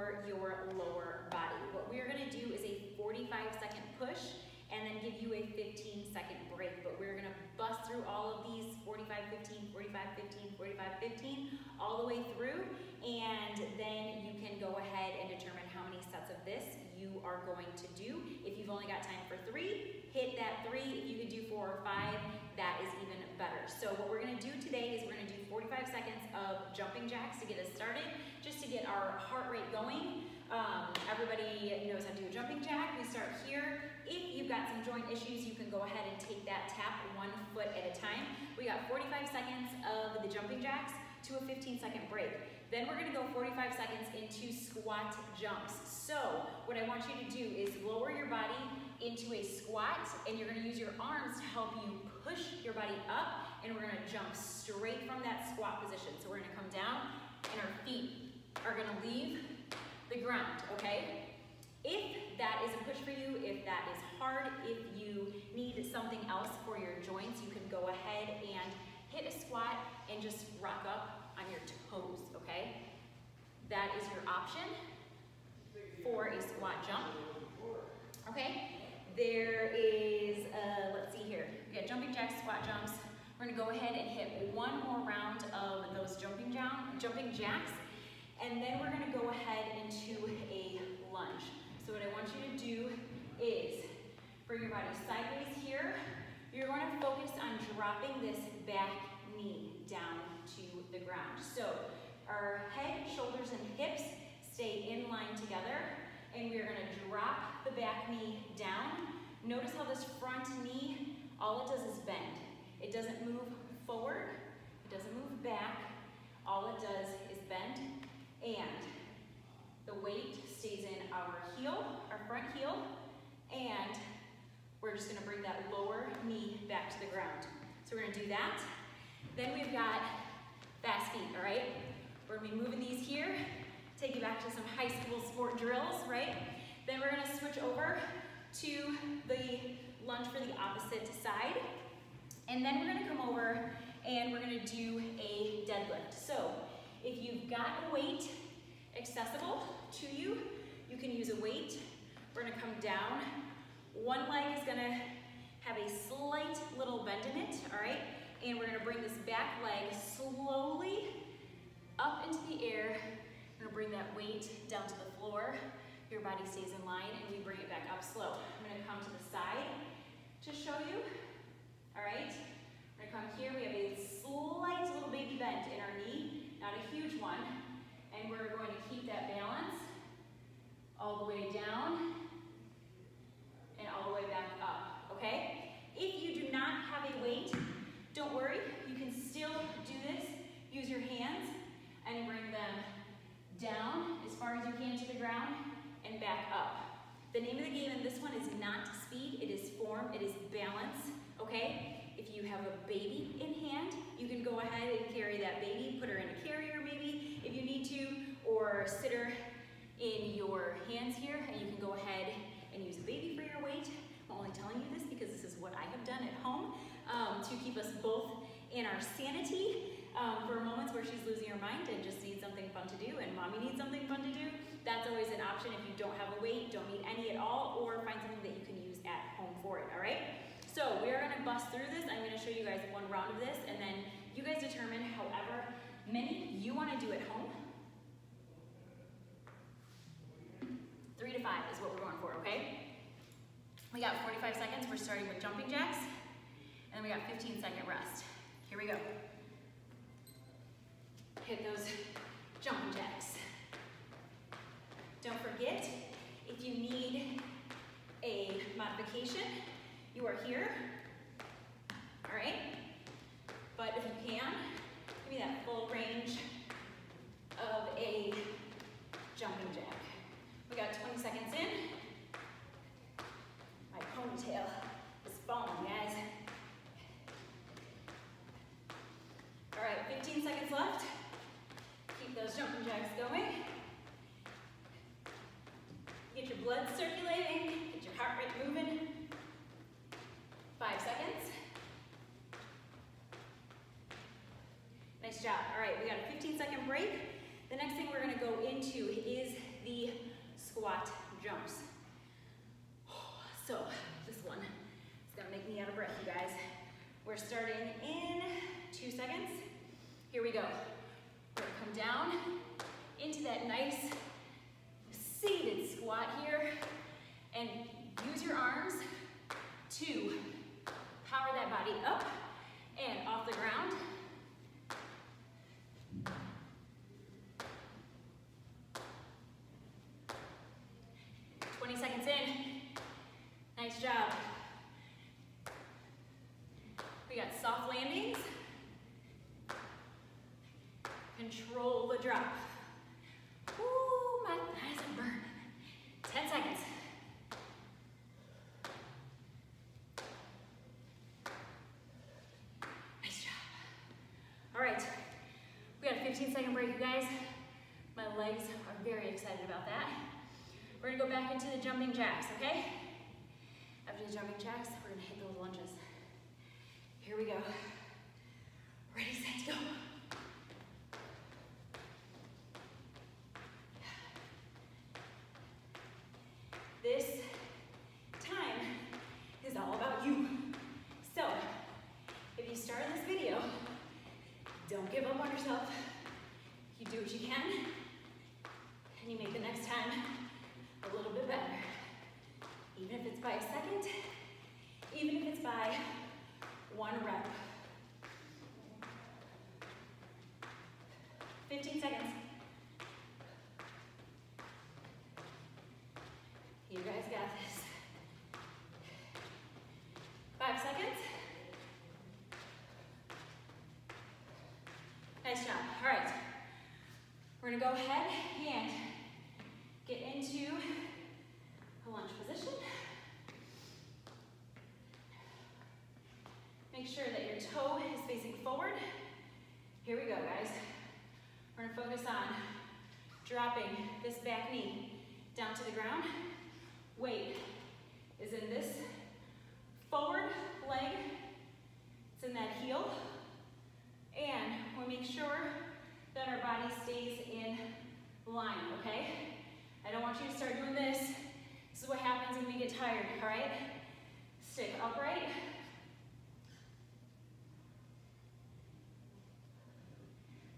for your lower body. What we're gonna do is a 45-second push and then give you a 15-second break. But we're gonna bust through all of these 45-15, 45-15, 45-15, all the way through, and then you can go ahead and determine how many sets of this you are going to do. If you've only got time for 3, hit that 3. If you can do 4 or 5, that is even better. So what we're gonna do today is we're gonna do 45 seconds of jumping jacks to get us started, just to get our heart rate going. Everybody knows how to do a jumping jack. We start here. If you've got some joint issues, you can go ahead and take that tap 1 foot at a time. We got 45 seconds of the jumping jacks to a 15-second break. Then we're gonna go 45 seconds into squat jumps. So what I want you to do is lower your body into a squat, and you're gonna use your arms to help you push your body up, and we're gonna jump straight from that squat position. So we're gonna come down, and our feet are gonna leave the ground, okay? If that is a push for you, if that is hard, if you need something else for your joints, you can go ahead and hit a squat and just rock up on your toes, okay? That is your option for a squat jump, okay? There is, let's see here, we got jumping jacks, squat jumps. We're gonna go ahead and hit 1 more round of those jumping jacks, and then we're gonna go ahead into a lunge. So what I want you to do is bring your body sideways here. You're going to focus on dropping this back knee down to the ground. So our head, shoulders, and hips stay in line together, and we're going to drop the back knee down. Notice how this front knee, all it does is bend. It doesn't move forward, it doesn't move back. All it does is bend, and the weight stays in our heel, our front heel, and we're just gonna bring that lower knee back to the ground. So we're gonna do that. Then we've got fast feet, all right? We're gonna be moving these here, take you back to some high school sport drills, right? Then we're gonna switch over to the lunge for the opposite side. And then we're gonna come over and we're gonna do a deadlift. So if you've got a weight accessible to you, you can use a weight. We're gonna come down. One leg is gonna have a slight little bend in it, all right? And we're gonna bring this back leg slowly up into the air. We're gonna bring that weight down to the floor. Your body stays in line, and we bring it back up slow. I'm gonna come to the side to show you, all right? We're gonna come here, we have a slight little baby bend in our knee, not a huge one. And we're going to keep that balance all the way down and all the way back up, okay? If you do not have a weight, don't worry, you can still do this. Use your hands and bring them down as far as you can to the ground and back up. The name of the game in this one is not speed, it is form, it is balance, okay? If you have a baby in hand, you can go ahead and carry that baby, put her in a carrier maybe if you need to, or sit her in your hands here, and you can go ahead and use a baby for your weight. I'm only telling you this because this is what I have done at home to keep us both in our sanity for moments where she's losing her mind and just needs something fun to do, and mommy needs something fun to do. That's always an option if you don't have a weight, don't need any at all, or find something that you can use at home for it, all right? So we're gonna bust through this. I'm gonna show you guys 1 round of this, and then you guys determine however many you wanna do at home. 3 to 5 is what we're going for, okay? We got 45 seconds. We're starting with jumping jacks, and then we got 15-second rest. Here we go. Hit those jumping jacks. Don't forget, if you need a modification, you are here, all right? But if you can, give me that full range of a jumping jack. We got 20 seconds in. My ponytail is falling, guys. All right, 15 seconds left. Keep those jumping jacks going. Get your blood circulating, get your heart rate moving. 5 seconds. Nice job. All right, we got a 15-second break. The next thing we're gonna go into is the squat jumps. So this one is gonna make me out of breath, you guys. We're starting in 2 seconds. Here we go. We're gonna come down into that nice seated squat here and use your arms to power that body up and off the ground. Seconds in. Nice job. We got soft landings. Control the drop. Ooh, my thighs are burning. 10 seconds. Nice job. All right, we got a 15-second break, you guys. My legs are very excited about that. We're gonna go back into the jumping jacks, okay? After the jumping jacks, we're gonna hit those lunges. Here we go. Ready, set, go. This time is all about you. So, if you start this video, don't give up on yourself. You do what you can, and you make the next time a little bit better. Even if it's by a second, even if it's by 1 rep. 15 seconds. You guys got this. 5 seconds. Nice job. All right. We're gonna go ahead and get into a lunge position. Make sure that your toe is facing forward. Here we go, guys. We're gonna focus on dropping this back knee down to the ground. Weight is in this forward leg. It's in that heel. And we make sure that our body stays in line, okay? I don't want you to start doing this. This is what happens when we get tired, all right? Stick upright.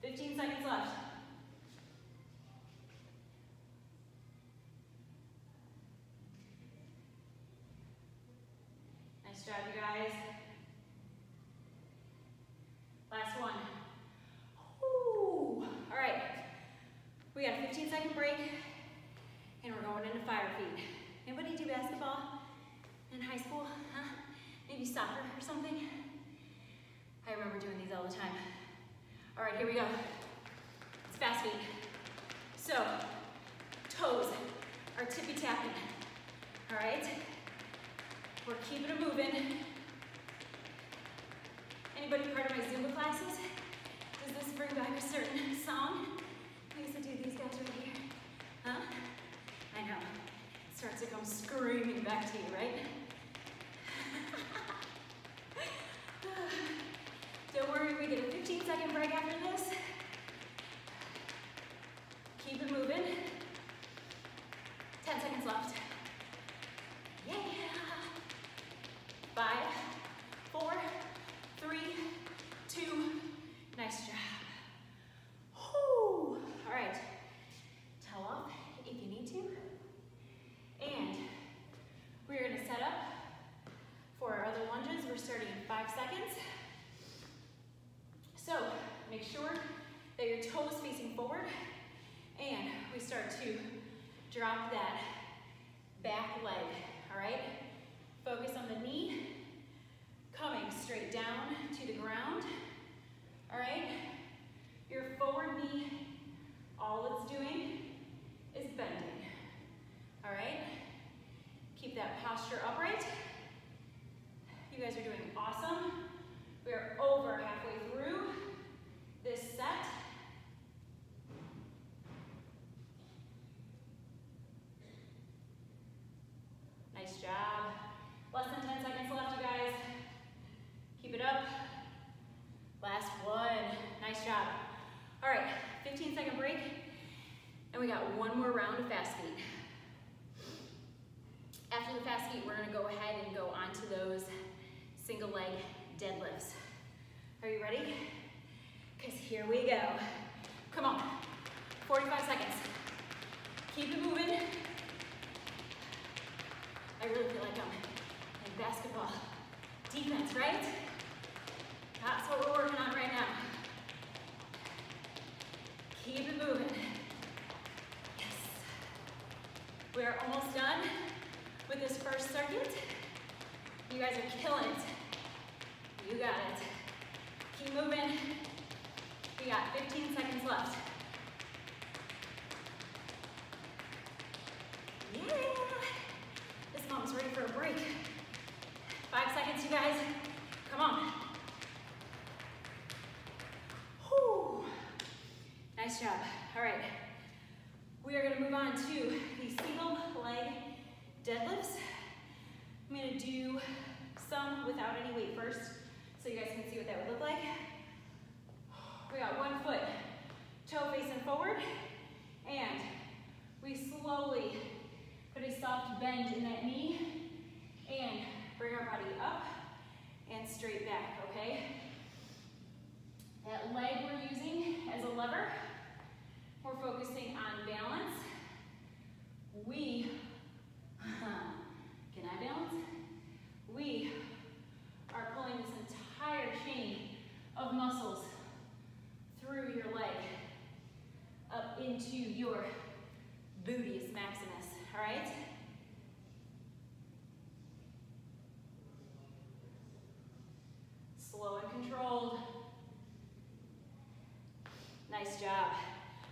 Fifteen seconds left. Nice job, you guys. Last one. Woo. All right, we got a 15-second break, and we're going into fire feet. Anybody do basketball in high school? Huh? Maybe soccer or something? I remember doing these all the time. All right, here we go. It's fast feet. So, toes are tippy-tapping. All right? We're keeping it moving. Anybody part of my Zumba classes? Does this bring back a certain song? I used to do these guys right here. Huh? I know. It starts to come screaming back to you, right? Don't worry, we get a 15-second break after this. Keep it moving. 10 seconds left. Yeah. 5, 4, 3, 2, nice job. Whew. All right, towel off if you need to. And we're gonna set up for our other lunges. We're starting in 5 seconds. So make sure that your toes facing forward, and we start to drop that back leg, all right? Focus on the knee, coming straight down to the ground, all right? Your forward knee, all it's doing is bending, all right? Keep that posture upright. You guys are doing awesome. We are over halfway through this set. Nice job. Less than 10 seconds left, you guys. Keep it up. Last one. Nice job. All right, 15-second break. And we got one more round of fast feet. After the fast feet, we're gonna go ahead and go onto those single leg deadlifts. Are you ready? Because here we go. Come on, 45 seconds. Keep it moving. I really feel like I'm in basketball defense, right? That's what we're working on right now. Keep it moving. Yes. We are almost done with this first circuit. You guys are killing it. You got it. Keep moving. We got 15 seconds left. Yeah. This mom's ready for a break. 5 seconds, you guys. Come on. Whew. Nice job. All right. We are gonna move on to these single leg deadlifts. I'm gonna do some without any weight first, so you guys can see what that would look like. We got 1 foot, toe facing forward, and we slowly put a soft bend in that knee and bring our body up and straight back, okay? That leg we're using as a lever, we're focusing on balance. Can I balance? We are pulling this entire chain of muscles through your leg up into your gluteus maximus, all right? Slow and controlled. Nice job.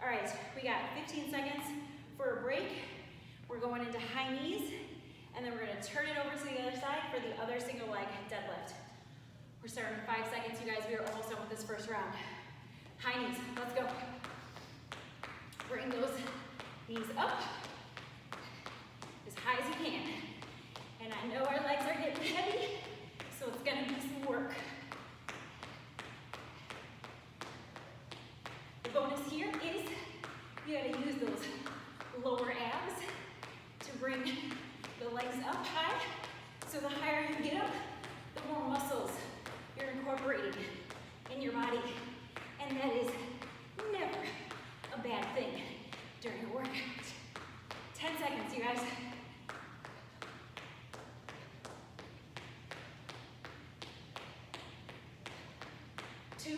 All right, we got 15 seconds for a break. We're going into high knees, and then we're gonna turn it over to the other side for the other single leg deadlift. We're starting in 5 seconds, you guys. We are almost done with this first round. High knees, let's go. Bring those knees up as high as you can. And I know our legs are getting heavy, so it's gonna be some work. The bonus here is you gotta use those lower abs to bring the legs up high. So the higher you get up, the more muscles you're incorporating in your body. And that is never a bad thing during a workout. 10 seconds, you guys. Two,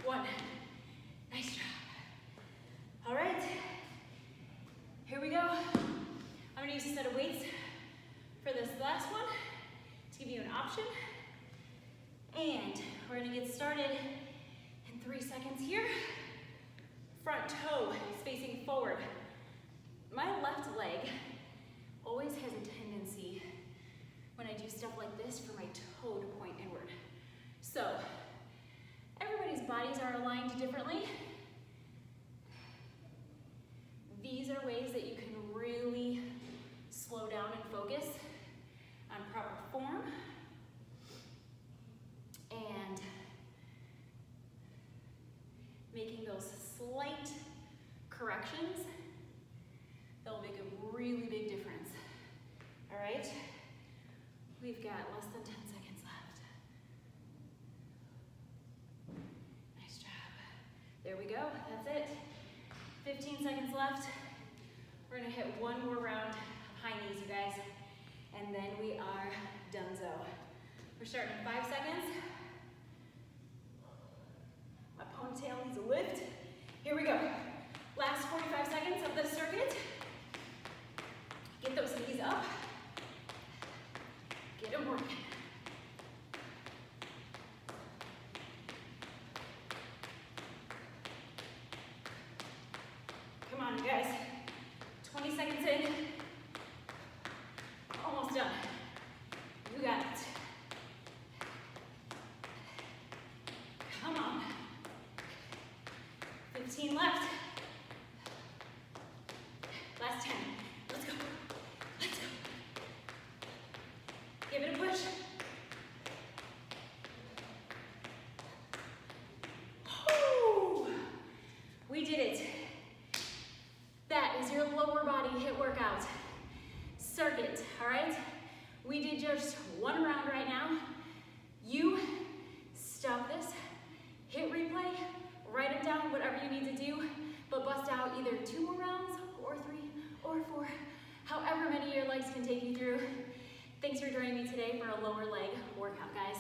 one. Nice job. All right. Here we go. I'm gonna use a set of weights for this last one to give you an option. And we're gonna get started in 3 seconds here. Front toe is facing forward. My left leg always has a tendency when I do stuff like this for my toe to point inward. So everybody's bodies are aligned differently. These are ways that you can really slow down and focus on proper form and making those slight corrections that will make a really big difference. All right? We've got less than 10 seconds left. Nice job. There we go. That's it. 15 seconds left. We're gonna hit one more round of high knees, you guys, and then we are donezo. We're starting in 5 seconds. My ponytail needs a lift. Here we go. Last 45 seconds of this circuit. Get those knees up. Get them working. Come on, you guys. 20 seconds in. Almost done. You got it. Come on. 15 left. Last 10. Let's go. Let's go. however many your legs can take you through. Thanks for joining me today for a lower leg workout, guys.